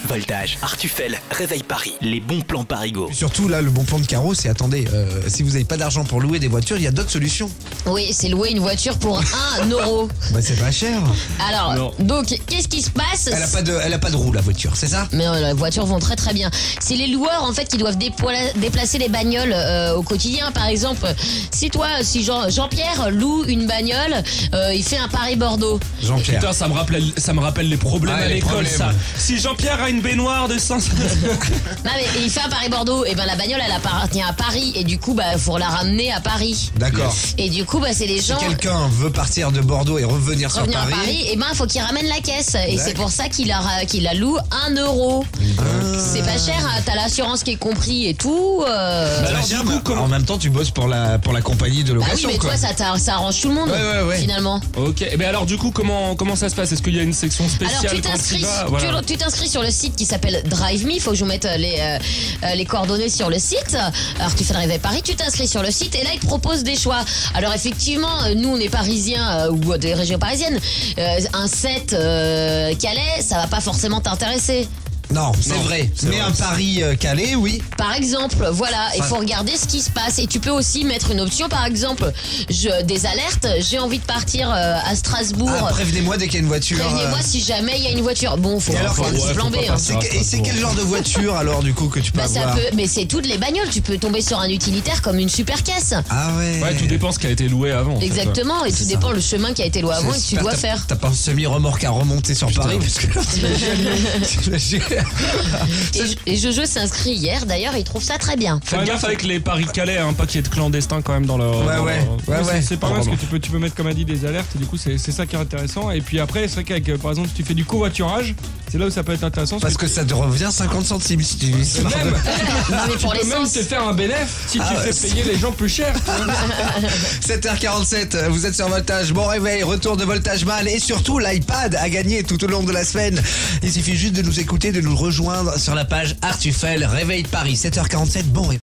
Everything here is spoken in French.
Voltage, Artufel, Réveil Paris, les bons plans Parigo. Surtout là, le bon plan de Caro, c'est attendez, si vous n'avez pas d'argent pour louer des voitures, il y a d'autres solutions. Oui, c'est louer une voiture pour 1 euro. Bah c'est pas cher. Alors, Non. donc, qu'est-ce qui se passe? Elle a pas de roue la voiture, c'est ça? Mais les voitures vont très très bien. C'est les loueurs en fait qui doivent déplacer les bagnoles au quotidien. Par exemple, si Jean-Pierre loue une bagnole, il fait un Paris-Bordeaux. Jean-Pierre. Putain, ça me rappelle les problèmes Ah, à les l'école, problèmes. ça. Si Jean-Pierre a une baignoire de 500... Non mais il fait un Paris-Bordeaux, et ben la bagnole elle appartient à Paris et du coup faut la ramener à Paris. D'accord. Et du coup c'est les Si gens quelqu'un veut partir de Bordeaux et revenir sur revenir Paris, à Paris, et ben il faut qu'il ramène la caisse. Et D'accord. c'est pour ça qu'il la loue 1 euro. C'est pas cher, hein, t'as l'assurance qui est compris et tout. alors, c'est pas cher, du coup, mais comment- en même temps tu bosses pour la compagnie de Bah oui, location mais quoi. toi ça arrange tout le monde Ouais. finalement. Ok, mais alors du coup, comment ça se passe? Est-ce qu'il y a une section Alors spéciale tu quand t'inscris, vas Voilà. tu t'inscris sur le site qui s'appelle Drive Me. Il faut que je vous mette les coordonnées sur le site. Alors tu fais le Réveil Paris, tu t'inscris sur le site et là ils te proposent des choix. Alors effectivement, nous on est parisiens ou des régions parisiennes. Un set Calais, ça va pas forcément t'intéresser. Non, c'est vrai. Mais un Paris Calais, oui. Par exemple, voilà, il faut regarder ce qui se passe. Et tu peux aussi mettre une option, par exemple, des alertes. J'ai envie de partir à Strasbourg. Ah, prévenez-moi dès qu'il y a une voiture. Prévenez-moi si jamais il y a une voiture. Bon, faut Et alors, un petit ouais, plan faut B. pas hein. faire ça. Et c'est quel genre de voiture alors du coup que tu peux Bah, avoir? mais c'est toutes les bagnoles. Tu peux tomber sur un utilitaire comme une super caisse. Ah ouais. Ouais, tout dépend ce qui a été loué avant. en fait, Exactement. Et tout C'est dépend ça. le chemin qui a été loué avant et que tu Super, dois t'as- faire. T'as pas un semi-remorque à remonter sur Paris parce que t'imagines. Et Jojo s'inscrit hier. D'ailleurs, il trouve ça très bien. Faites gaffe avec les Paris-Calais, hein, pas qu'il y ait de clandestins quand même dans leur... Ouais. C'est pas mal parce que tu peux mettre, comme a dit, des alertes, et du coup c'est ça qui est intéressant. Et puis après, c'est vrai qu'avec par exemple, si tu fais du covoiturage, c'est là où ça peut être intéressant. Parce que ça te revient 50 centimes si tu vis. même, Non, mais pour tu peux même l'essence. te faire un bénéf si Ah tu ouais, fais payer les gens plus cher. 7h47, vous êtes sur Voltage. Bon réveil, retour de Voltage Man et surtout l'iPad à gagner tout au long de la semaine. Il suffit juste de nous écouter, de nous rejoindre sur la page Artufel Réveil Paris. 7h47, bon réveil.